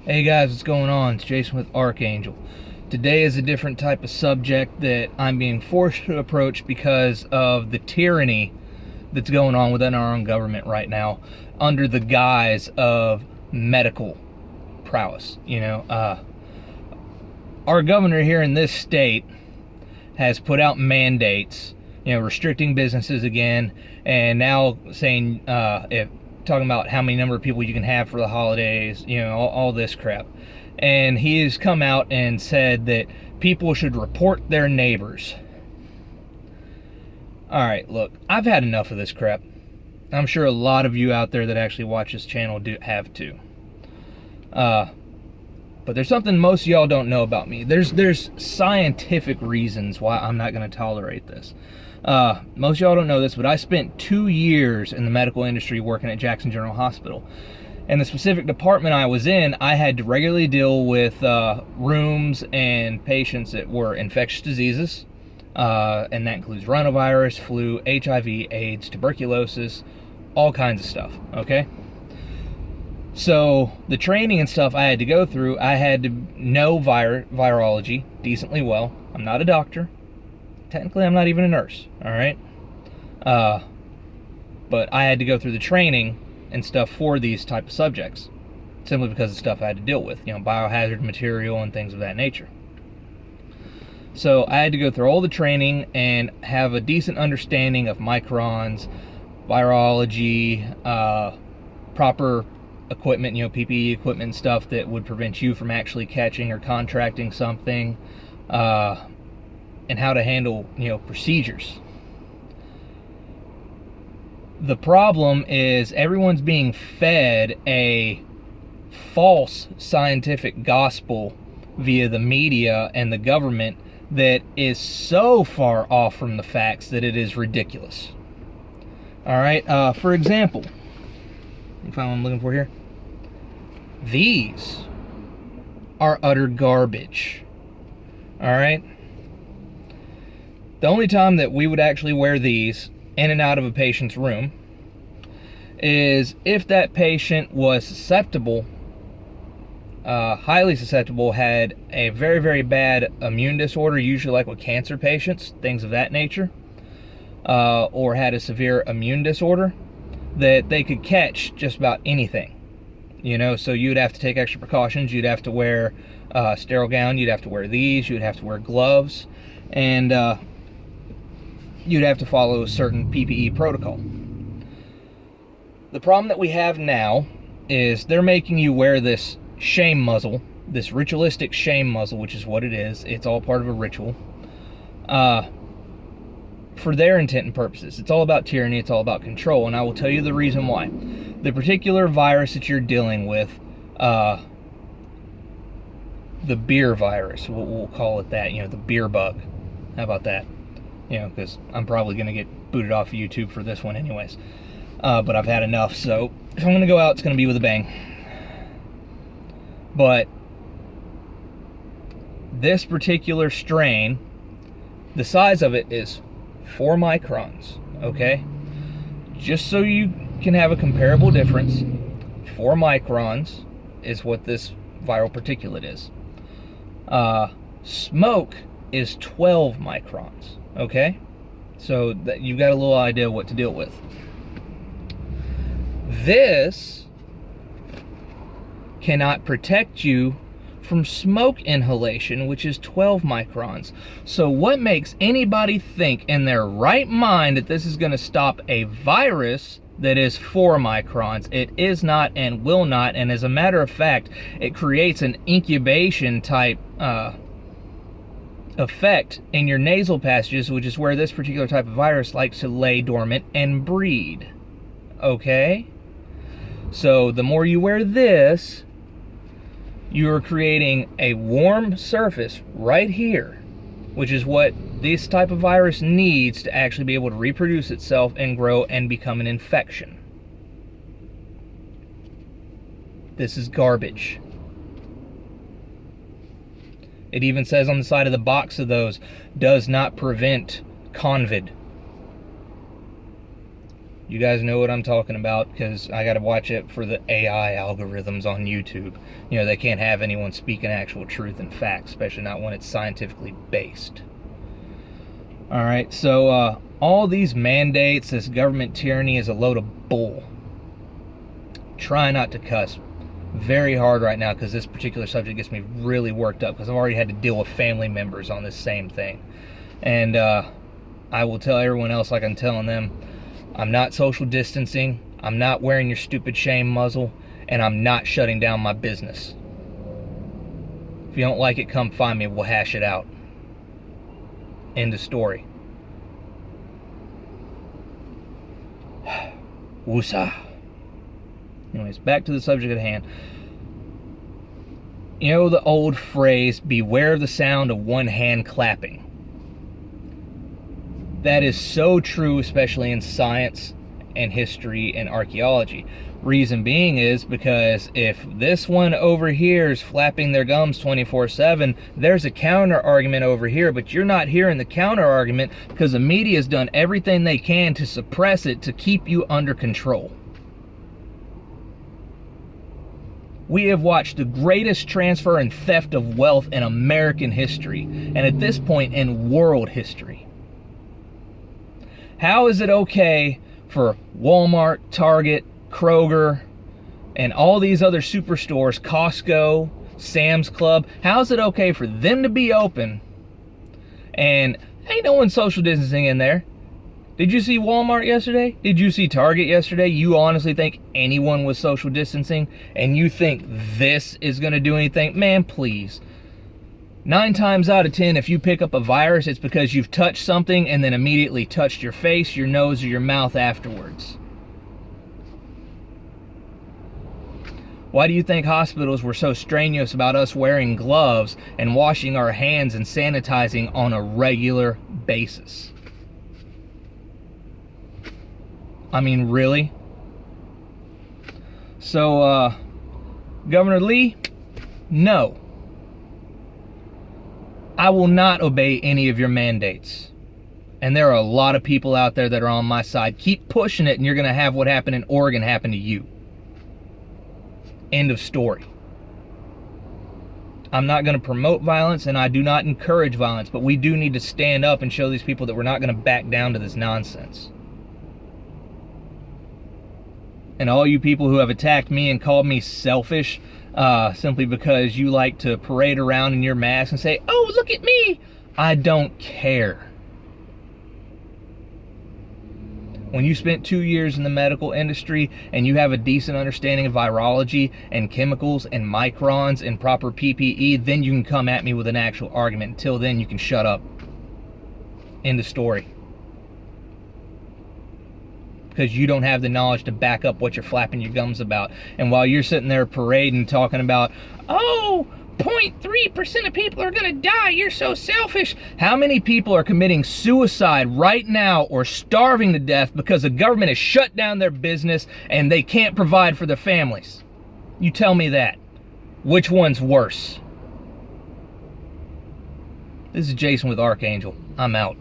Hey guys, what's going on? It's Jason with Archangel. Today is a different type of subject that I'm being forced to approach because of the tyranny that's going on within our own government right now under the guise of medical prowess. Our governor here in this state has put out mandates, restricting businesses again, and now saying if talking about how many number of people you can have for the holidays, all this crap. And he has come out and said that people should report their neighbors. All right, look, I've had enough of this crap. I'm sure a lot of you out there that actually watch this channel do have too. But there's something most of y'all don't know about me. There's scientific reasons why I'm not going to tolerate this. Most of y'all don't know this, but I spent 2 years in the medical industry working at Jackson General Hospital. And the specific department I was in, I had to regularly deal with rooms and patients that were infectious diseases. And that includes rhinovirus, flu, HIV, AIDS, tuberculosis, all kinds of stuff, okay? So the training and stuff I had to go through, I had to know virology decently well. I'm not a doctor. Technically, I'm not even a nurse, all right? But I had to go through the training and stuff for these type of subjects, simply because of stuff I had to deal with, biohazard material and things of that nature. So I had to go through all the training and have a decent understanding of microns, virology, proper equipment, PPE equipment and stuff that would prevent you from actually catching or contracting something, and how to handle, procedures. The problem is everyone's being fed a false scientific gospel via the media and the government that is so far off from the facts that it is ridiculous. All right, for example, you find what I'm looking for here? These are utter garbage. All right? The only time that we would actually wear these in and out of a patient's room is if that patient was susceptible, highly susceptible, had a very, very bad immune disorder, usually like with cancer patients, things of that nature, or had a severe immune disorder, that they could catch just about anything. So you'd have to take extra precautions. You'd have to wear a sterile gown. You'd have to wear these. You'd have to wear gloves. And you'd have to follow a certain PPE protocol. The problem that we have now is they're making you wear this shame muzzle, this ritualistic shame muzzle, which is what it is. It's all part of a ritual. For their intent and purposes. It's all about tyranny. It's all about control. And I will tell you the reason why. The particular virus that you're dealing with, the beer virus, we'll call it that, the beer bug. How about that? Because I'm probably going to get booted off of YouTube for this one anyways. But I've had enough, so if I'm going to go out, it's going to be with a bang. But this particular strain, the size of it is 4 microns, okay? Just so you can have a comparable difference, 4 microns is what this viral particulate is. Smoke is 12 microns, okay? So that you've got a little idea what to deal with. This cannot protect you from smoke inhalation, which is 12 microns. So what makes anybody think in their right mind that this is going to stop a virus that is 4 microns? It is not and will not. And as a matter of fact, it creates an incubation type effect in your nasal passages, which is where this particular type of virus likes to lay dormant and breed. Okay? So the more you wear this, you are creating a warm surface right here, which is what this type of virus needs to actually be able to reproduce itself and grow and become an infection. This is garbage. It even says on the side of the box of those, does not prevent COVID. You guys know what I'm talking about because I got to watch it for the AI algorithms on YouTube. You know, they can't have anyone speaking actual truth and facts, especially not when it's scientifically based. All right, so all these mandates, this government tyranny is a load of bull. Try not to cuss very hard right now because this particular subject gets me really worked up because I've already had to deal with family members on this same thing. And I will tell everyone else like I'm telling them, I'm not social distancing, I'm not wearing your stupid shame muzzle, and I'm not shutting down my business. If you don't like it, come find me, we'll hash it out. End of story. Woosah. Anyways, back to the subject at hand. You know the old phrase, beware of the sound of one hand clapping. That is so true, especially in science and history and archaeology. Reason being is because if this one over here is flapping their gums 24/7, there's a counter argument over here, but you're not hearing the counter argument because the media's done everything they can to suppress it to keep you under control. We have watched the greatest transfer and theft of wealth in American history, and at this point in world history. How is it okay for Walmart, Target, Kroger, and all these other superstores, Costco, Sam's Club, how is it okay for them to be open and ain't no one social distancing in there? Did you see Walmart yesterday? Did you see Target yesterday? You honestly think anyone was social distancing and you think this is going to do anything? Man, please. 9 times out of 10, if you pick up a virus, it's because you've touched something and then immediately touched your face, your nose, or your mouth afterwards. Why do you think hospitals were so strenuous about us wearing gloves and washing our hands and sanitizing on a regular basis? I mean, really? So, Governor Lee, no. I will not obey any of your mandates. And there are a lot of people out there that are on my side. Keep pushing it and you're going to have what happened in Oregon happen to you. End of story. I'm not going to promote violence and I do not encourage violence, but we do need to stand up and show these people that we're not going to back down to this nonsense. And all you people who have attacked me and called me selfish simply because you like to parade around in your mask and say, oh, look at me. I don't care. When you spent 2 years in the medical industry and you have a decent understanding of virology and chemicals and microns and proper PPE, then you can come at me with an actual argument. Until then, you can shut up. End of story. Because you don't have the knowledge to back up what you're flapping your gums about. And while you're sitting there parading, talking about, oh, 0.3% of people are going to die, you're so selfish. How many people are committing suicide right now or starving to death because the government has shut down their business and they can't provide for their families? You tell me that. Which one's worse? This is Jason with Archangel. I'm out.